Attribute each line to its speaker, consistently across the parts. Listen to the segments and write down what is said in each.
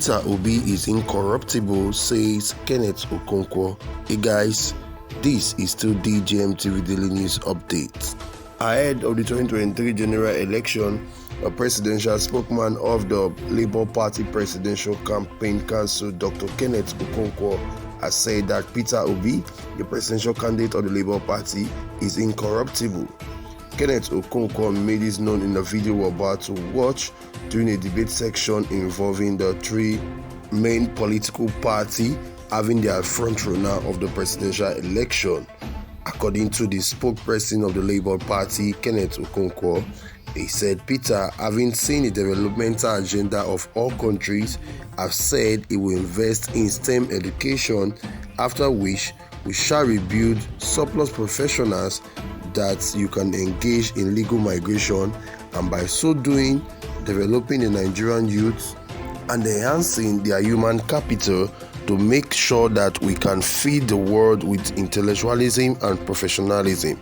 Speaker 1: Peter Obi is incorruptible, says Kenneth Okonkwo. Hey guys, this is still DJMTV Daily News Update. Ahead of the 2023 general election, a presidential spokesman of the Labour Party Presidential Campaign Council, Dr. Kenneth Okonkwo, has said that Peter Obi, the presidential candidate of the Labour Party, is incorruptible. Kenneth Okonkwo made this known in a video we're about to watch during a debate section involving the three main political parties having their frontrunner of the presidential election. According to the spokesperson of the Labour Party, Kenneth Okonkwo, he said Peter, having seen the developmental agenda of all countries, have said he will invest in STEM education, after which we shall rebuild surplus professionals that you can engage in legal migration, and by so doing, developing the Nigerian youth and enhancing their human capital to make sure that we can feed the world with intellectualism and professionalism.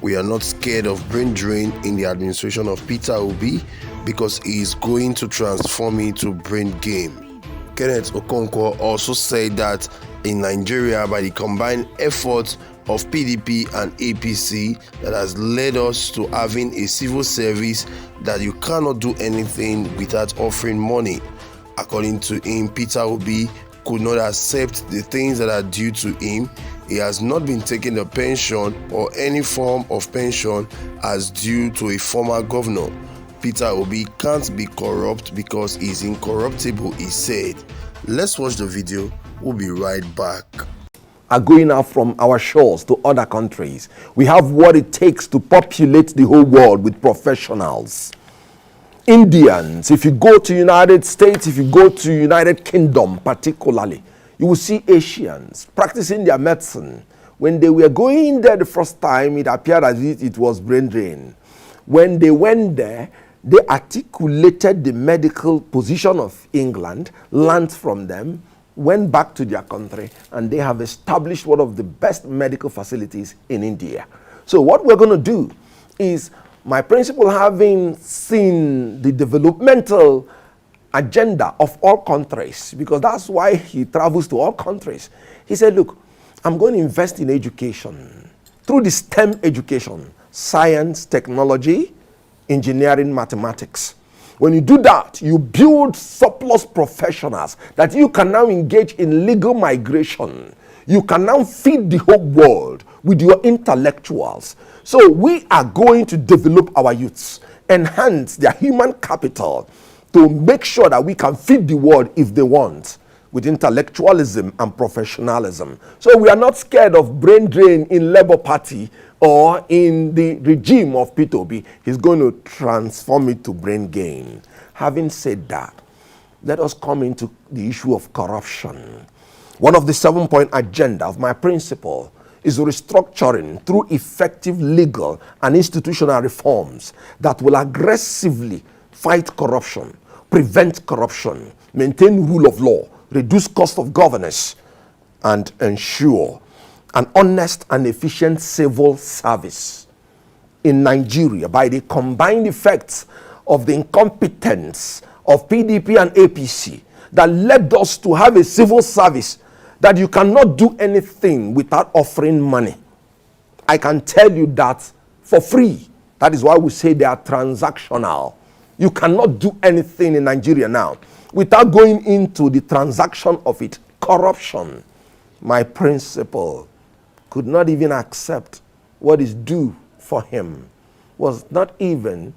Speaker 1: We are not scared of brain drain in the administration of Peter Obi because he is going to transform it to brain game. Kenneth Okonkwo also said that in Nigeria, by the combined efforts of PDP and APC, that has led us to having a civil service that you cannot do anything without offering money. According to him, Peter Obi could not accept the things that are due to him. He has not been taking a pension or any form of pension as due to a former governor. Peter Obi can't be corrupt because he is incorruptible, he said. Let's watch the video. We'll be right back.
Speaker 2: Are going out from our shores to other countries. We have what it takes to populate the whole world with professionals. Indians, if you go to United States, if you go to United Kingdom particularly, you will see Asians practicing their medicine. When they were going there the first time, it appeared as if it was brain drain. When they went there, they articulated the medical position of England, learned from them, went back to their country, and they have established one of the best medical facilities in India. So what we're going to do is, my principal, having seen the developmental agenda of all countries, because that's why he travels to all countries, he said, look, I'm going to invest in education through the STEM education: science, technology, engineering, mathematics. When you do that, you build surplus professionals that you can now engage in legal migration. You can now feed the whole world with your intellectuals. So we are going to develop our youths, enhance their human capital to make sure that we can feed the world if they want, with intellectualism and professionalism. So we are not scared of brain drain in Labour Party or in the regime of Peter Obi. He's going to transform it to brain gain. Having said that, let us come into the issue of corruption. One of the 7-point agenda of my principle is restructuring through effective legal and institutional reforms that will aggressively fight corruption, prevent corruption, maintain rule of law, reduce cost of governance, and ensure an honest and efficient civil service in Nigeria by the combined effects of the incompetence of PDP and APC that led us to have a civil service that you cannot do anything without offering money. I can tell you that for free. That is why we say they are transactional. You cannot do anything in Nigeria now without going into the transaction of it. Corruption. My principal could not even accept what is due for him, was not even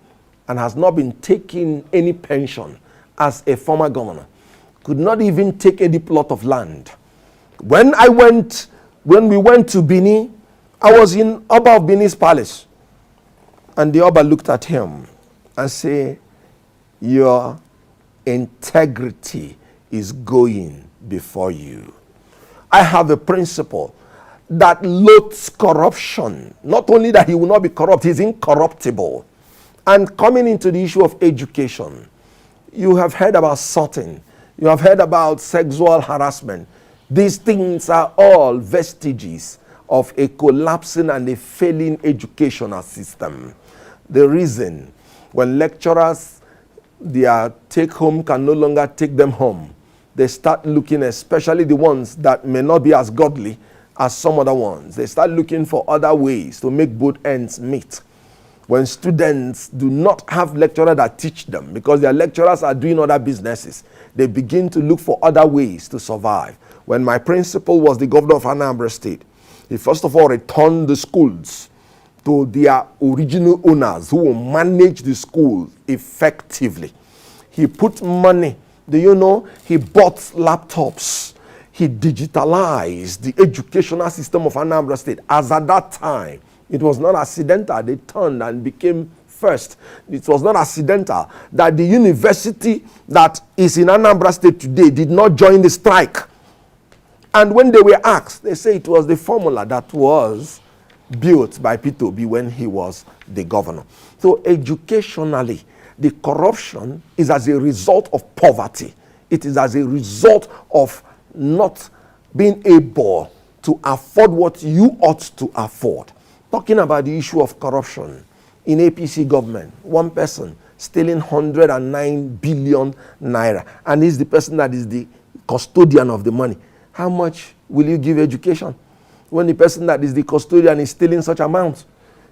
Speaker 2: and has not been taking any pension as a former governor, could not even take any plot of land. When we went to Benin, I was in Oba of Benin's palace, and the Oba looked at him and said, your integrity is going before you. I have a principle that loathes corruption. Not only that he will not be corrupt, he's incorruptible. And coming into the issue of education, you have heard about sorting, you have heard about sexual harassment. These things are all vestiges of a collapsing and a failing educational system. The reason when lecturers, their take home can no longer take them home, they start looking, especially the ones that may not be as godly as some other ones, they start looking for other ways to make both ends meet. When students do not have lecturers that teach them because their lecturers are doing other businesses, they begin to look for other ways to survive. When my principal was the governor of Anambra State, he first of all returned the schools to their original owners who will manage the school effectively. He put money, do you know, he bought laptops. He digitalized the educational system of Anambra State. As at that time, it was not accidental. They turned and became first. It was not accidental that the university that is in Anambra State today did not join the strike. And when they were asked, they say it was the formula that was built by Peter Obi when he was the governor. So educationally, the corruption is as a result of poverty. It is as a result of not being able to afford what you ought to afford. Talking about the issue of corruption in APC government, one person stealing 109 billion naira, and he's the person that is the custodian of the money. How much will you give education when the person that is the custodian is stealing such amounts?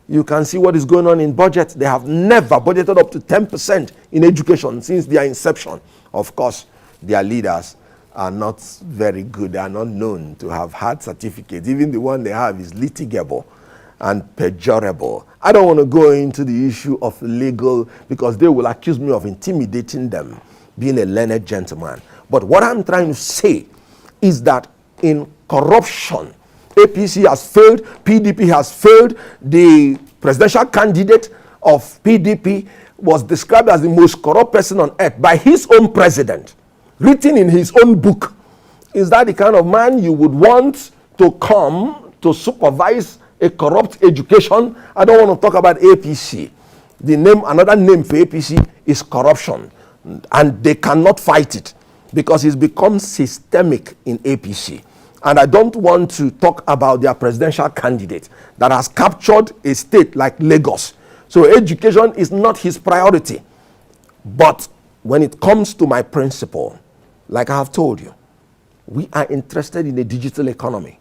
Speaker 2: You can see what is going on in budget. They have never budgeted up to 10% in education since their inception. Of course, their leaders are not very good. They are not known to have had certificates. Even the one they have is litigable and pejorable. I don't want to go into the issue of legal because they will accuse me of intimidating them, being a learned gentleman. But what I'm trying to say is that in corruption, APC has failed, PDP has failed. The presidential candidate of PDP was described as the most corrupt person on earth by his own president, written in his own book. Is that the kind of man you would want to come to supervise a corrupt education? I don't want to talk about APC. The name, another name for APC is corruption, and they cannot fight it because it's become systemic in APC. And I don't want to talk about their presidential candidate that has captured a state like Lagos. So education is not his priority. But when it comes to my principle, like I have told you, we are interested in a digital economy.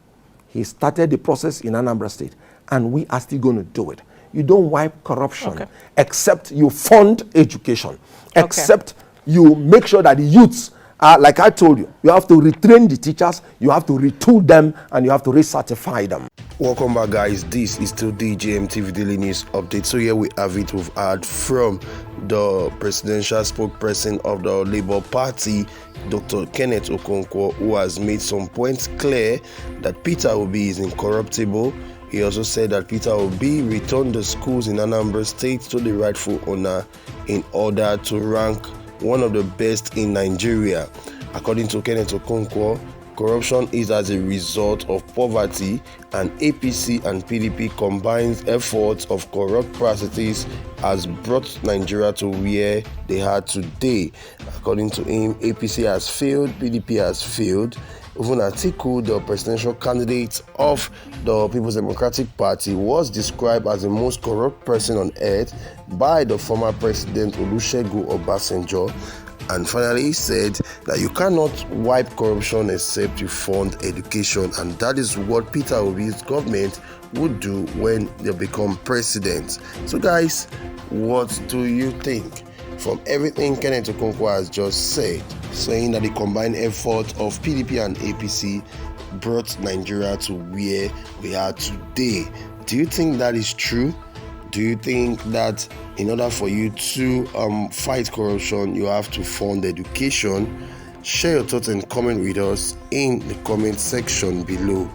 Speaker 2: He started the process in Anambra State, and we are still going to do it. You don't wipe corruption except you fund education, except you make sure that the youths, like I told you, you have to retrain the teachers, you have to retool them, and you have to recertify them.
Speaker 1: Welcome back, guys. This is still DJMTV Daily News Update. So here we have it. We've heard from the presidential spokesperson of the Labour Party, Dr. Kenneth Okonkwo, who has made some points clear that Peter Obi is incorruptible. He also said that Peter Obi returned the schools in Anambra State to the rightful owner in order to rank one of the best in Nigeria. According to Kenneth Okonkwo, corruption is as a result of poverty, and APC and PDP combined efforts of corrupt practices has brought Nigeria to where they are today. According to him, APC has failed, PDP has failed. Even Atiku, the presidential candidate of the People's Democratic Party, was described as the most corrupt person on earth by the former president Olusegun Obasanjo. And finally, he said that you cannot wipe corruption except you fund education. And that is what Peter Obi's government would do when they become president. So guys, what do you think? From everything Kenneth Okonkwo has just said, saying that the combined effort of PDP and APC brought Nigeria to where we are today. Do you think that is true? Do you think that in order for you to fight corruption, you have to fund education? Share your thoughts and comment with us in the comment section below.